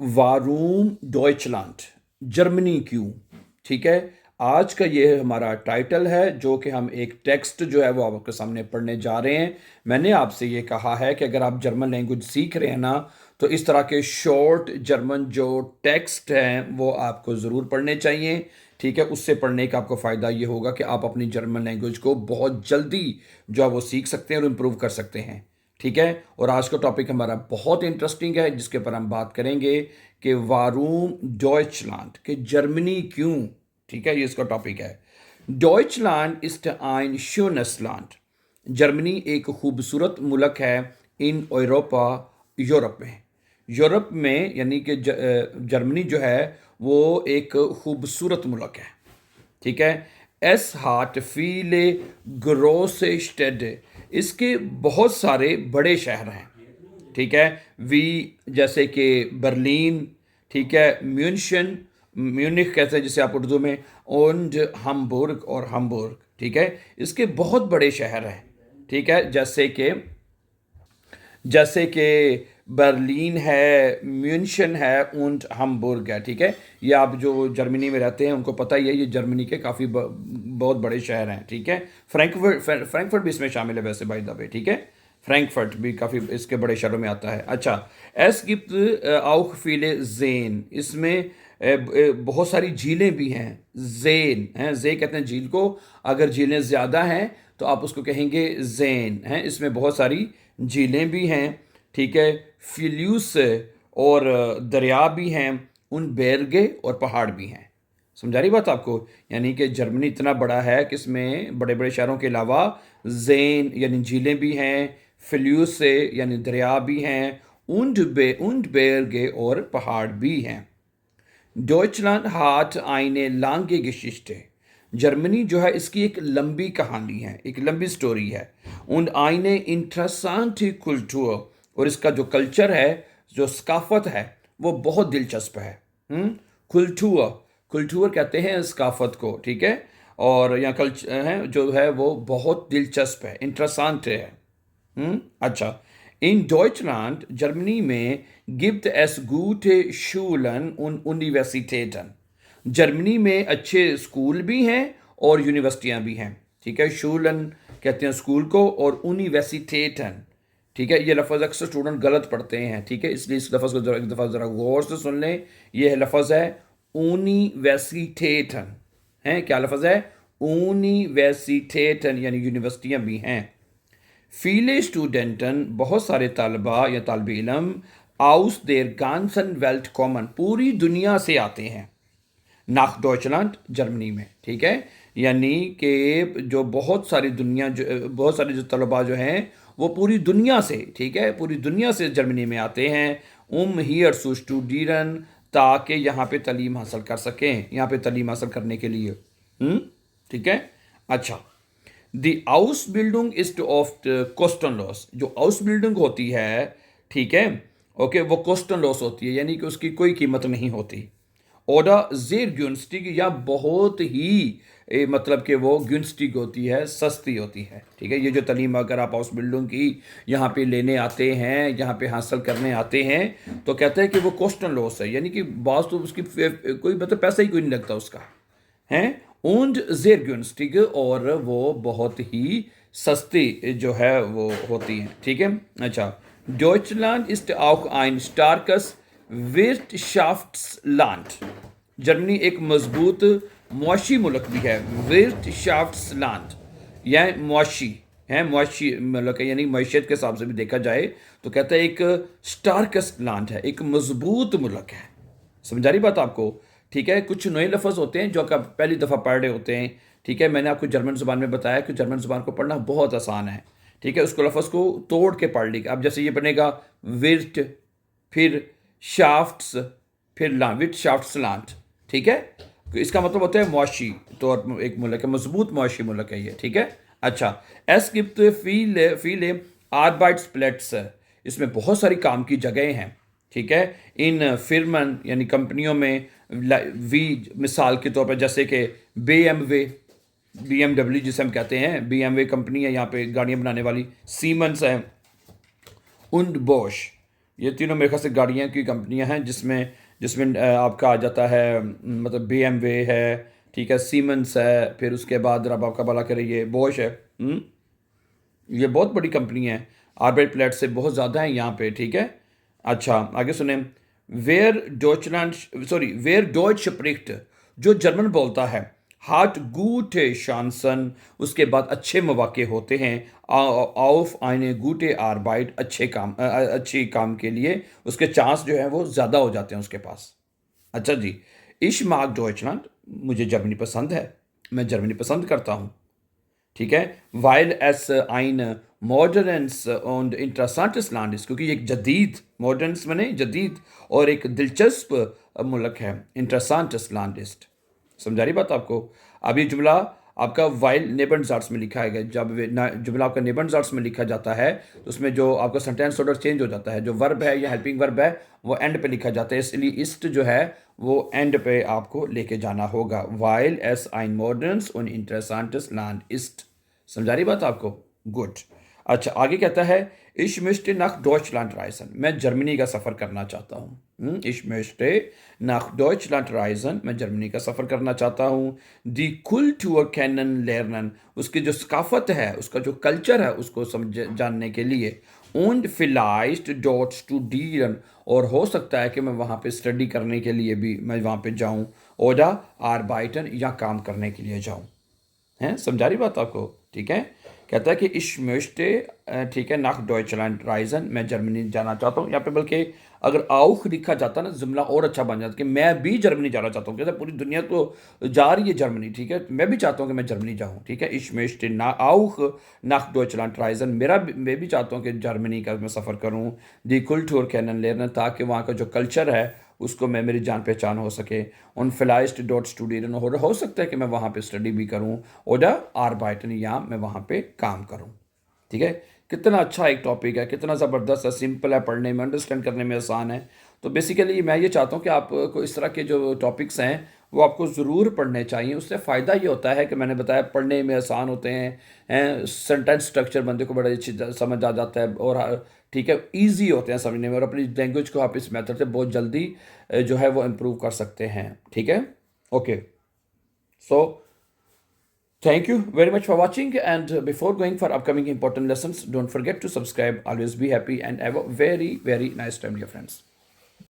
वारूम Deutschland, Germany क्यों। ठीक है, आज का ये हमारा टाइटल है जो कि हम एक टेक्स्ट जो है वो आपके सामने पढ़ने जा रहे हैं। मैंने आपसे ये कहा है कि अगर आप जर्मन लैंग्वेज सीख रहे हैं ना, तो इस तरह के शॉर्ट जर्मन जो टेक्स्ट हैं वो आपको ज़रूर पढ़ने चाहिए। ठीक है, उससे पढ़ने का आपको फ़ायदा ये होगा कि आप अपनी जर्मन लैंग्वेज को बहुत जल्दी जो है वो सीख सकते हैं और इम्प्रूव कर सकते हैं। ठीक है, और आज का टॉपिक हमारा बहुत इंटरेस्टिंग है जिसके ऊपर हम बात करेंगे कि वारूम डॉइचलैंड, कि जर्मनी क्यों। ठीक है, ये इसका टॉपिक है। डॉइचलैंड इस्ट ein schönes Land। जर्मनी एक खूबसूरत मुल्क है इन यूरोपा, यूरोप में। यूरोप में यानी कि जर्मनी जो है वो एक खूबसूरत मुल्क है। ठीक है, एस हाट फीले ग्रोसे स्टेड, इसके बहुत सारे बड़े शहर हैं। ठीक है, वी जैसे कि बर्लिन, ठीक है, म्यूनशन, म्यूनिख कहते हैं जिसे आप उर्दू में, और हमबुर्ग और हमबुर्ग। ठीक है, इसके बहुत बड़े शहर हैं। ठीक है, जैसे कि बर्लिन है, म्यूनशन है और हमबुर्ग है। ठीक है, ये आप जो जर्मनी में रहते हैं उनको पता ही है, ये जर्मनी के काफ़ी बहुत बड़े शहर हैं। ठीक है, फ्रैंकफर्ट भी इसमें शामिल है वैसे, बाय द वे। ठीक है, फ्रैंकफर्ट भी काफ़ी इसके बड़े शहरों में आता है। अच्छा, एस गिप्त आउख फीले जेन, इसमें बहुत सारी झीलें भी हैं। जेन हैं, जे कहते हैं झील को, अगर झीलें ज़्यादा हैं तो आप उसको कहेंगे जेन हैं। इसमें बहुत सारी झीलें भी हैं। ठीक है, फिल्यूस और दरिया भी हैं, उन बेरगे और पहाड़ भी हैं। समझा रही बात आपको, यानी कि जर्मनी इतना बड़ा है कि इसमें बड़े बड़े शहरों के अलावा जेन यानी झीलें भी हैं, फिल्यूस से यानी दरिया भी हैं, उंड बेरगे और पहाड़ भी हैं। डॉइचलैंड हाट आइने लांगे गिशिष्ट, जर्मनी जो है इसकी एक लंबी कहानी है, एक लंबी स्टोरी है। उन आइने इंटरेसांट कुल्चर, और इसका जो कल्चर है, जो सकाफत है, वो बहुत दिलचस्प है। कुल्चर, कुल्चर कहते हैं सकाफत को। ठीक है, और यहाँ कल्चर है जो है वो बहुत दिलचस्प है, इंटरेसांट है। अच्छा, इन डॉइचलैंड, जर्मनी में, गिब्ट एस गूटे शूलन उन यूनिवर्सिटेटन, जर्मनी में अच्छे स्कूल भी हैं और यूनिवर्सिटियां भी हैं। ठीक है, शूलन कहते हैं स्कूल को, और यूनिवर्सिटेटन, ठीक है, ये लफ्ज़ अक्सर स्टूडेंट गलत पढ़ते हैं। ठीक है, इसलिए इस लफ्ज़ को एक दफ़ा ज़रा गौर से सुन लें। ये लफ्ज़ है यूनिवर्सिटेटन, है क्या लफ्ज़ है? यूनिवर्सिटेटन, यानी यूनिवर्सिटियां भी हैं। फीले स्टूडेंटन, बहुत सारे तालबा या तालब इलम, आउस देर गानसन वेल्ट कॉमन, पूरी दुनिया से आते हैं नाख डॉइचलैंड, जर्मनी में। ठीक है, यानी कि जो बहुत सारी बहुत सारे जो तलबा जो हैं वो पूरी दुनिया से, ठीक है, पूरी दुनिया से जर्मनी में आते हैं। हियर सू स्टूडियन, ताकि यहाँ पे तालीम हासिल कर सकें, यहाँ पे तालीम हासिल करने के लिए। ठीक है, अच्छा, दी आउस बिल्डिंग इज ऑफ कोस्टन लॉस, जो आउस बिल्डिंग होती है, ठीक है, ओके, वो कोस्टन लॉस होती है, यानी कि उसकी कोई कीमत नहीं होती। ओडा जेर गुंस्टिग, या बहुत ही मतलब कि वो गुंस्टिग होती है, सस्ती होती है। ठीक है, ये जो तालीम अगर आप हाउस बिल्डिंग की यहाँ पे लेने आते हैं, यहाँ पे हासिल करने आते हैं, तो कहते हैं कि वो कॉस्ट लॉस है, यानी कि बात तो उसकी कोई मतलब पैसा ही कोई नहीं लगता उसका, हैं। und sehr günstig, और वो बहुत ही सस्ती जो है वो होती हैं। ठीक है, अच्छा, Deutschland ist auch ein starkes Wirtschaftsland, Germany एक मजबूत मुआशी मुल्क भी है। Wirtschaftsland, यह मुआशी है, मुआशी मुल्क है, यानी मैशियत के हिसाब से भी देखा जाए तो कहता है एक स्टार्कस्ट लैंड है, एक मजबूत मुल्क है। समझा रही बात आपको? ठीक है, कुछ नए लफ्ज़ होते हैं जो आप पहली दफ़ा पढ़ रहे होते हैं। ठीक है, मैंने आपको जर्मन ज़ुबान में बताया कि जर्मन ज़ुबान को पढ़ना बहुत आसान है। ठीक है, उसको लफ्ज़ को तोड़ के पढ़ लीजिए। अब जैसे ये बनेगा विर्ट, फिर शाफ्ट्स, फिर ला, विट शाफ्ट्स लांट। ठीक है, तो इसका मतलब होता है मुआशी, तो एक मुल्क है, मजबूत मुआशी मुल्क है ये। ठीक है, अच्छा, एस गिप्त फीले आर्बाइट्स प्लेट्स, इसमें बहुत सारी काम की जगहें हैं। ठीक है, इन फिरमन यानी कंपनियों में, वी मिसाल के तौर पर जैसे कि BMW जिसे हम कहते हैं, BMW कंपनी है यहाँ पे गाड़ियाँ बनाने वाली, सीमेंस है, und Bosch, یہ تینوں میرے خیال سے گاڑیاں کی کمپنیاں ہیں جس میں آپ کا آ جاتا ہے مطلب بی ایم وے ہے، ٹھیک ہے، سیمنس ہے، پھر اس کے بعد رب آپ کا بھلا کرے یہ بوش ہے، یہ بہت بڑی کمپنی ہے، آربیٹ پلیٹ سے بہت زیادہ ہیں یہاں پہ، ٹھیک ہے۔ اچھا آگے سنیں، ویئر ڈوچلینڈ سوری ویئر ڈوچ شپریکٹ، جو جرمن بولتا ہے، ہارٹ گوٹے شانسن، اس کے بعد اچھے مواقع ہوتے ہیں، آؤف آئنے گوٹے آربائٹ، اچھی کام کے لیے اس کے چانس جو ہیں وہ زیادہ ہو جاتے ہیں اس کے پاس۔ اچھا جی، ich mag ڈوچلینڈ، مجھے جرمنی پسند ہے، میں جرمنی پسند کرتا ہوں، ٹھیک ہے، while S ein modernes und interessantes Land ist، کیونکہ یہ ایک جدید، ماڈرنس میں نہیں جدید، اور ایک دلچسپ ملک ہے، interessantes Land ist، سمجھا رہی بات آپ کو؟ اب یہ جملہ آپ کا وائل نیبن زارٹس میں لکھا ہے، جب جملہ آپ کا نیبن زارٹس میں لکھا جاتا ہے تو اس میں جو آپ کا سینٹینس آرڈر چینج ہو جاتا ہے، جو ورب ہے یا ہیلپنگ ورب ہے وہ اینڈ پہ لکھا جاتا ہے، اس لیے اسٹ جو ہے وہ اینڈ پہ آپ کو لے کے جانا ہوگا، while S ein modernes und interessantes Land ist، سمجھا رہی بات آپ کو؟ گڈ۔ اچھا آگے کہتا ہے ich möchte nach Deutschland reisen، میں جرمنی کا سفر کرنا چاہتا ہوں، ich möchte nach Deutschland reisen، میں جرمنی کا سفر کرنا چاہتا ہوں، die Kultur kennen lernen، اس کی جو ثقافت ہے، اس کا جو کلچر ہے اس کو جاننے کے لیے، und vielleicht dort studieren، اور ہو سکتا ہے کہ میں وہاں پہ اسٹڈی کرنے کے لیے بھی میں وہاں پہ جاؤں، oder arbeiten، یا کام کرنے کے لیے جاؤں، ہیں سمجھا رہی بات آپ کو؟ ٹھیک ہے، کہتا ہے کہ ich möchte ٹھیک ہے nach Deutschland reisen، میں جرمنی جانا چاہتا ہوں، یہاں پہ بلکہ اگر آؤخ لکھا جاتا نا جملہ اور اچھا بن جاتا کہ میں بھی جرمنی جانا چاہتا ہوں، کہتا ہے پوری دنیا تو جا رہی ہے جرمنی، ٹھیک ہے، میں بھی چاہتا ہوں کہ میں جرمنی جاؤں، ٹھیک ہے، ich möchte auch nach Deutschland reisen، میں بھی چاہتا ہوں کہ جرمنی کا میں سفر کروں، die Kultur kennenlernen، تاکہ وہاں کا جو کلچر ہے اس کو میں میری جان پہچان ہو سکے، ان فلائسٹ ڈاٹ اسٹوڈیرن، ہو سکتا ہے کہ میں وہاں پہ اسٹڈی بھی کروں، اوڈا آربائٹن، یا میں وہاں پہ کام کروں، ٹھیک ہے۔ کتنا اچھا ایک ٹاپک ہے، کتنا زبردست ہے، سمپل ہے، پڑھنے میں، انڈرسٹینڈ کرنے میں آسان ہے۔ تو بیسیکلی میں یہ چاہتا ہوں کہ آپ کو اس طرح کے جو ٹاپکس ہیں وہ آپ کو ضرور پڑھنے چاہیے، اس سے فائدہ یہ ہوتا ہے کہ میں نے بتایا پڑھنے میں آسان ہوتے ہیں، سینٹینس اسٹرکچر بندے کو بڑا اچھی سمجھ آ جاتا ہے، اور ٹھیک ہے ایزی ہوتے ہیں سمجھنے میں، اور اپنی لینگویج کو آپ اس میتھڈ سے بہت جلدی جو ہے وہ امپروو کر سکتے ہیں، ٹھیک ہے، okay. So thank you very much for watching, and before going for upcoming important lessons, don't forget to subscribe. Always be happy and have a very, very nice time, dear friends.